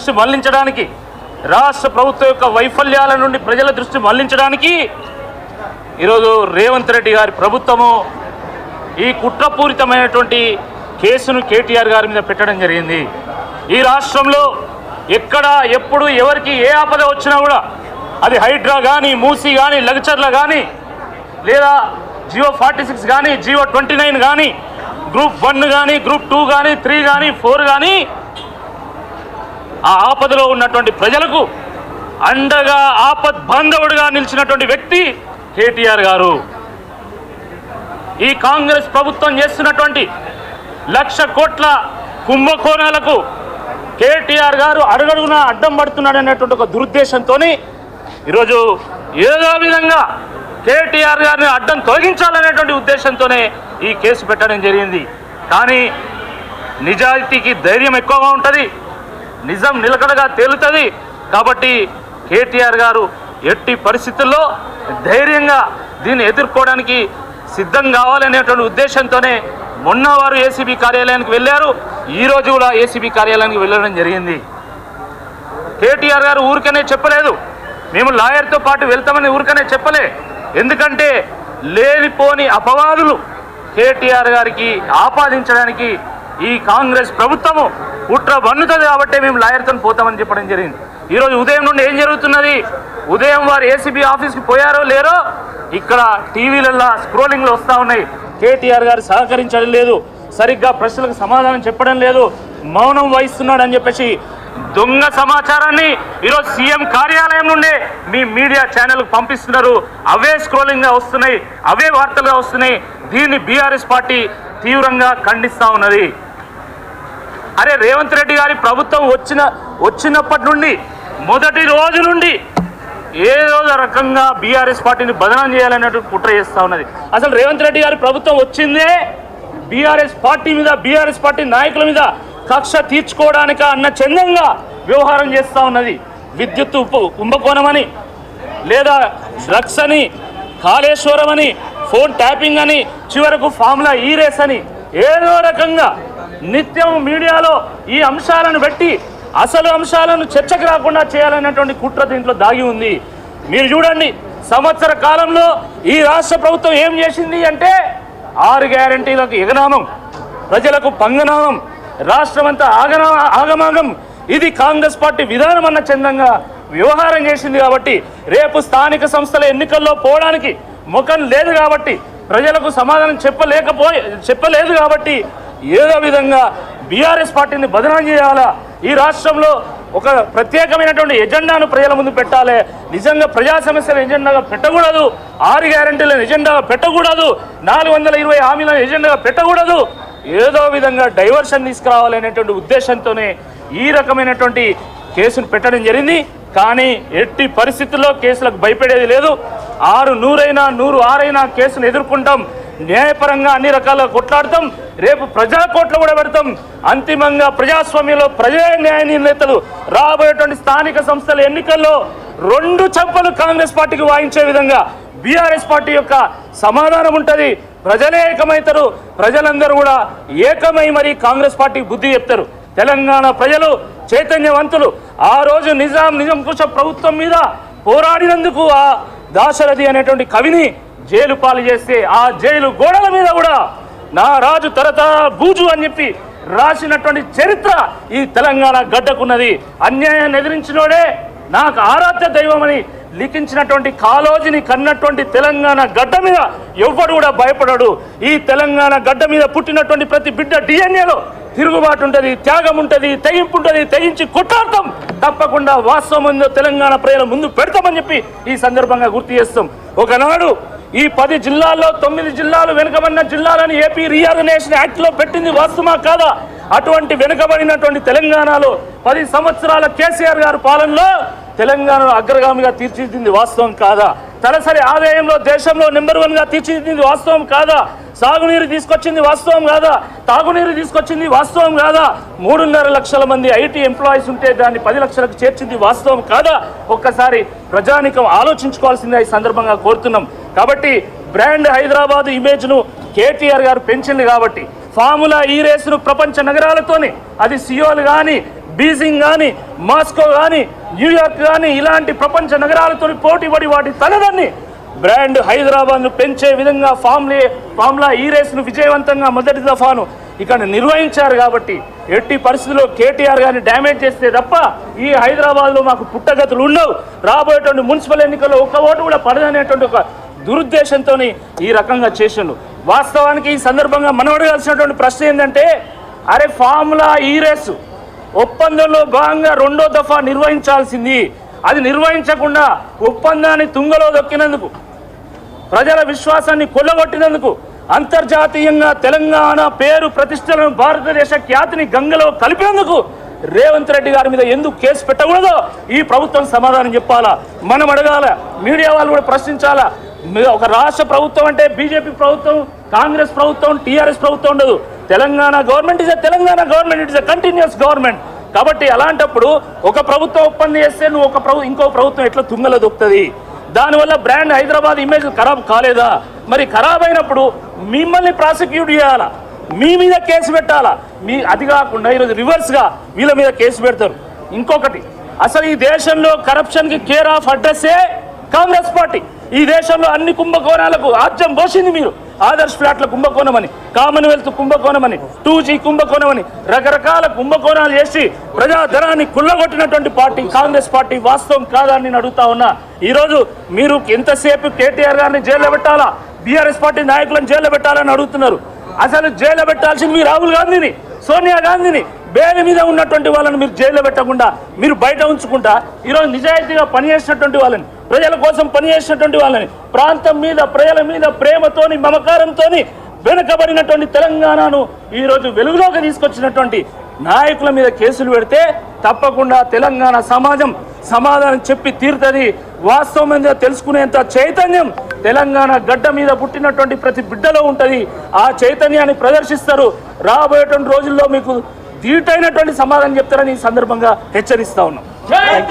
దృష్టి మళ్లించడానికి, రాష్ట్ర ప్రభుత్వం యొక్క వైఫల్యాల నుండి ప్రజల దృష్టి మళ్లించడానికి ఈరోజు రేవంత్ రెడ్డి గారి ప్రభుత్వము ఈ కుట్రపూరితమైనటువంటి కేసును కేటీఆర్ గారి మీద పెట్టడం జరిగింది. ఈ రాష్ట్రంలో ఎక్కడ ఎప్పుడు ఎవరికి ఏ ఆపద వచ్చినా కూడా అది హైడ్రా కానీ, మూసీ కానీ, లగచర్ల కానీ, లేదా జియో 46 కానీ, జియో 29 కానీ, గ్రూప్ 1 కానీ, గ్రూప్ 2 కానీ, 3 కానీ, 4 కానీ, ఆ ఆపదలో ఉన్నటువంటి ప్రజలకు అండగా ఆపద్ బాంధవుడిగా నిలిచినటువంటి వ్యక్తి కేటీఆర్ గారు. ఈ కాంగ్రెస్ ప్రభుత్వం చేస్తున్నటువంటి 1,00,000 కోట్ల కుంభకోణాలకు కేటీఆర్ గారు అడుగడుగునా అడ్డం పడుతున్నాడనేటువంటి ఒక దురుద్దేశంతో ఈరోజు ఏదో విధంగా కేటీఆర్ గారిని అడ్డం తొలగించాలనేటువంటి ఉద్దేశంతోనే ఈ కేసు పెట్టడం జరిగింది. కానీ నిజాయితీకి ధైర్యం ఎక్కువగా ఉంటుంది, నిజం నిలకడగా తేలుతుంది. కాబట్టి కేటీఆర్ గారు ఎట్టి పరిస్థితుల్లో ధైర్యంగా దీన్ని ఎదుర్కోవడానికి సిద్ధం కావాలనేటువంటి ఉద్దేశంతోనే మొన్న వారు ఏసీబీ కార్యాలయానికి వెళ్ళారు. ఈరోజు కూడా ఏసీబీ కార్యాలయానికి వెళ్ళడం జరిగింది. కేటీఆర్ గారు ఊరికనే చెప్పలేదు, మేము లాయర్తో పాటు వెళ్తామని ఊరికనే చెప్పలే. ఎందుకంటే లేనిపోని అపవాదులు కేటీఆర్ గారికి ఆపాదించడానికి ఈ కాంగ్రెస్ ప్రభుత్వము కుట్ర బన్నుతుంది. కాబట్టి మేము లాయర్తో పోతామని చెప్పడం జరిగింది. ఈరోజు ఉదయం నుండి ఏం జరుగుతున్నది? ఉదయం వారు ఏసీబీ ఆఫీస్కి పోయారో లేరో ఇక్కడ టీవీలలో స్క్రోలింగ్లో వస్తూ ఉన్నాయి. కేటీఆర్ గారు సహకరించడం లేదు, సరిగ్గా ప్రశ్నలకు సమాధానం చెప్పడం లేదు, మౌనం వహిస్తున్నాడు అని చెప్పేసి దొంగ సమాచారాన్ని ఈరోజు సీఎం కార్యాలయం నుండే మీ మీడియా ఛానల్కు పంపిస్తున్నారు. అవే స్క్రోలింగ్గా వస్తున్నాయి, అవే వార్తలుగా వస్తున్నాయి. దీన్ని బీఆర్ఎస్ పార్టీ తీవ్రంగా ఖండిస్తూ ఉన్నది. అరే రేవంత్ రెడ్డి గారి ప్రభుత్వం వచ్చినప్పటి నుండి మొదటి రోజు నుండి ఏదో రకంగా బీఆర్ఎస్ పార్టీని బదనాం చేయాలన్నట్టు కుట్ర చేస్తూ ఉన్నది. అసలు రేవంత్ రెడ్డి గారి ప్రభుత్వం వచ్చిందే బీఆర్ఎస్ పార్టీ మీద, బీఆర్ఎస్ పార్టీ నాయకుల మీద కక్ష తీర్చుకోవడానిక అన్న చందంగా వ్యవహారం చేస్తూ ఉన్నది. విద్యుత్ కుంభకోణమని, లేదా డ్రగ్స్ అని, కాళేశ్వరం అని, ఫోన్ ట్యాపింగ్ అని, చివరకు ఫార్ములా ఈ రేస్ అని ఏదో రకంగా నిత్యం మీడియాలో ఈ అంశాలను పెట్టి అసలు అంశాలను చర్చకు రాకుండా చేయాలనేటువంటి కుట్ర దీంట్లో దాగి ఉంది. మీరు చూడండి, సంవత్సర కాలంలో ఈ రాష్ట్ర ప్రభుత్వం ఏం చేసింది అంటే 6 గ్యారంటీలకు ఎగనామం, ప్రజలకు పంగనామం, రాష్ట్రమంతా ఆగమాగం. ఇది కాంగ్రెస్ పార్టీ విధానం అన్న చందంగా వ్యవహారం చేసింది. కాబట్టి రేపు స్థానిక సంస్థల ఎన్నికల్లో పోవడానికి ముఖం లేదు కాబట్టి, ప్రజలకు సమాధానం చెప్పలేదు కాబట్టి ఏదో విధంగా బీఆర్ఎస్ పార్టీని బదనాం చేయాలా, ఈ రాష్ట్రంలో ఒక ప్రత్యేకమైనటువంటి ఎజెండాను ప్రజల ముందు పెట్టాలి. నిజంగా ప్రజా సమస్యల ఎజెండాగా పెట్టకూడదు, 6 గ్యారంటీలను ఎజెండాగా పెట్టకూడదు, 420 హామీలను ఎజెండాగా పెట్టకూడదు. ఏదో విధంగా డైవర్షన్ తీసుకురావాలనేటువంటి ఉద్దేశంతోనే ఈ రకమైనటువంటి కేసును పెట్టడం జరిగింది. కానీ ఎట్టి పరిస్థితుల్లో కేసులకు భయపడేది లేదు. 600 106 కేసును ఎదుర్కొంటాం, న్యాయపరంగా అన్ని రకాల కొట్లాడతాం, రేపు ప్రజా కోర్టులో కూడా పెడతాం. అంతిమంగా ప్రజాస్వామ్యంలో ప్రజా న్యాయ నిర్ణేతలు రాబోయేటువంటి స్థానిక సంస్థల ఎన్నికల్లో 2 చెంపలు కాంగ్రెస్ పార్టీకి వాయించే విధంగా బీఆర్ఎస్ పార్టీ యొక్క సమాధానం ఉంటుంది. ప్రజలే ఏకమవుతారు, ప్రజలందరూ కూడా ఏకమై మరి కాంగ్రెస్ పార్టీకి బుద్ధి చెప్తారు. తెలంగాణ ప్రజలు చైతన్యవంతులు. ఆ రోజు నిజాంకుశ ప్రభుత్వం మీద పోరాడినందుకు ఆ దాశరథి అనేటువంటి కవిని జైలు పాలు చేస్తే ఆ జైలు గోడల మీద కూడా నా రాజు తరతర బూజు అని చెప్పి రాసినటువంటి చరిత్ర ఈ తెలంగాణ గడ్డకున్నది. అన్యాయాన్ని ఎదిరించినోడే నాకు ఆరాధ్య దైవం అని లిఖించినటువంటి కాళోజీని కన్నటువంటి తెలంగాణ గడ్డ మీద ఎవ్వడు కూడా భయపడడు. ఈ తెలంగాణ గడ్డ మీద పుట్టినటువంటి ప్రతి బిడ్డ డిఎన్ఏలో తిరుగుబాటు ఉంటుంది, త్యాగం ఉంటుంది, తెగింపు ఉంటుంది. తెగించి కొట్లాడతాం, తప్పకుండా వాస్తవం ఉందో తెలంగాణ ప్రజల ముందు పెడతామని చెప్పి ఈ సందర్భంగా గుర్తు చేస్తాం. ఒకనాడు ఈ 10 జిల్లాల్లో 9 జిల్లాలు వెనుకబడిన జిల్లాలని ఏపీ రీఆర్గనైజేషన్ యాక్ట్లో పెట్టింది వాస్తవమా కాదా? అటువంటి వెనుకబడినటువంటి తెలంగాణలో 10 సంవత్సరాల కేసీఆర్ గారి పాలనలో తెలంగాణను అగ్రగామిగా తీర్చిదిద్దింది వాస్తవం కాదా? తలసరి ఆదాయంలో దేశంలో నెంబర్ 1గా తీర్చిదిద్దింది వాస్తవం కాదా? సాగునీరు తీసుకొచ్చింది వాస్తవం కాదా? తాగునీరు తీసుకొచ్చింది వాస్తవం కాదా? 3.5 లక్షల మంది ఐటీ ఎంప్లాయీస్ ఉంటే దాన్ని 10 లక్షలకు చేర్చింది వాస్తవం కాదా? ఒక్కసారి ప్రజానికం ఆలోచించుకోవాల్సిందే ఈ సందర్భంగా కోరుతున్నాం. కాబట్టి బ్రాండ్ హైదరాబాద్ ఇమేజ్ను కేటీఆర్ గారు పెంచింది. కాబట్టి ఫార్ములా ఈ రేసును ప్రపంచ నగరాలతోని, అది సియోలు కానీ బీజింగ్ కానీ, మాస్కో కానీ, న్యూయార్క్ కానీ ఇలాంటి ప్రపంచ నగరాలతో పోటీపడి వాటి తలదాన్ని బ్రాండ్ హైదరాబాద్ను పెంచే విధంగా ఫార్ములా ఈ రేస్ను విజయవంతంగా మొదటి దఫాను ఇక్కడ నిర్వహించారు. కాబట్టి ఎట్టి పరిస్థితుల్లో కేటీఆర్ గారిని డ్యామేజ్ చేస్తే తప్ప ఈ హైదరాబాద్లో మాకు పుట్టగతులు ఉండవు. రాబోయేటువంటి మున్సిపల్ ఎన్నికల్లో ఒక్క ఓటు కూడా పడదనేటువంటి ఒక దురుద్దేశంతో ఈ రకంగా చేసిండు. వాస్తవానికి ఈ సందర్భంగా మనం అడగాల్సినటువంటి ప్రశ్న ఏంటంటే, అరే ఫార్ములా ఈ రేసు ఒప్పందంలో భాగంగా రెండో దఫా నిర్వహించాల్సింది, అది నిర్వహించకుండా ఒప్పందాన్ని తుంగలో దొక్కినందుకు, ప్రజల విశ్వాసాన్ని కొల్లగొట్టినందుకు, అంతర్జాతీయంగా తెలంగాణ పేరు ప్రతిష్టలను, భారతదేశ ఖ్యాతిని గంగలో కలిపినందుకు రేవంత్ రెడ్డి గారి మీద ఎందుకు కేసు పెట్టకూడదో ఈ ప్రభుత్వం సమాధానం చెప్పాలా, మనం అడగాల, మీడియా వాళ్ళు కూడా ప్రశ్నించాలా. ఒక రాష్ట్ర ప్రభుత్వం అంటే బీజేపీ ప్రభుత్వం, కాంగ్రెస్ ప్రభుత్వం, టీఆర్ఎస్ ప్రభుత్వం ఉండదు. Telangana government is Telangana government, it is continuous government. కాబట్టి అలాంటప్పుడు ఒక ప్రభుత్వం ఒప్పందం చేస్తే నువ్వు ఇంకో ప్రభుత్వం ఎట్లా తుంగలో దొక్కుతుంది? దానివల్ల బ్రాండ్ హైదరాబాద్ ఇమేజ్ ఖరాబ్ కాలేదా? మరి ఖరాబ్ అయినప్పుడు మిమ్మల్ని ప్రాసిక్యూట్ చేయాలా, మీ మీద కేసు పెట్టాలా? అది కాకుండా ఈరోజు రివర్స్గా వీళ్ళ మీద కేసు పెడతారు. ఇంకొకటి, అసలు ఈ దేశంలో కరప్షన్కి కేర్ ఆఫ్ అడ్రస్సే కాంగ్రెస్ పార్టీ. ఈ దేశంలో అన్ని కుంభకోణాలకు ఆజ్యం పోసింది మీరు. ఆదర్శ్ ఫ్లాట్ల కుంభకోణం అని, కామన్వెల్త్ కుంభకోణం అని, 2G కుంభకోణం అని రకరకాల కుంభకోణాలు చేసి ప్రజాధనాన్ని కుళ్ళగొట్టినటువంటి పార్టీ కాంగ్రెస్ పార్టీ. వాస్తవం కాదని నేను అడుగుతా ఉన్నా. ఈరోజు మీరు ఎంతసేపు కేటీఆర్ గారిని జైల్లో పెట్టాలా, బీఆర్ఎస్ పార్టీ నాయకులను జైల్లో పెట్టాలని అడుగుతున్నారు. అసలు జైల్లో పెట్టాల్సింది మీరు రాహుల్ గాంధీని, సోనియా గాంధీని. బెయిల్ మీద ఉన్నటువంటి వాళ్ళని మీరు జైల్లో పెట్టకుండా మీరు బయట ఉంచుకుంటా ఈరోజు నిజాయితీగా పనిచేసినటువంటి వాళ్ళని, ప్రజల కోసం పనిచేసినటువంటి వాళ్ళని, ప్రాంతం మీద ప్రజల మీద ప్రేమతోని మమకారంతోని వెనుకబడినటువంటి తెలంగాణను ఈరోజు వెలుగులోకి తీసుకొచ్చినటువంటి నాయకుల మీద కేసులు పెడితే తప్పకుండా తెలంగాణ సమాజం సమాధానం చెప్పి తీరుతుంది. వాస్తవం మీద తెలుసుకునేంత చైతన్యం తెలంగాణ గడ్డ మీద పుట్టినటువంటి ప్రతి బిడ్డలో ఉంటుంది. ఆ చైతన్యాన్ని ప్రదర్శిస్తారు. రాబోయేటువంటి రోజుల్లో మీకు ధీటైనటువంటి సమాధానం చెప్తారని ఈ సందర్భంగా హెచ్చరిస్తా ఉన్నాం.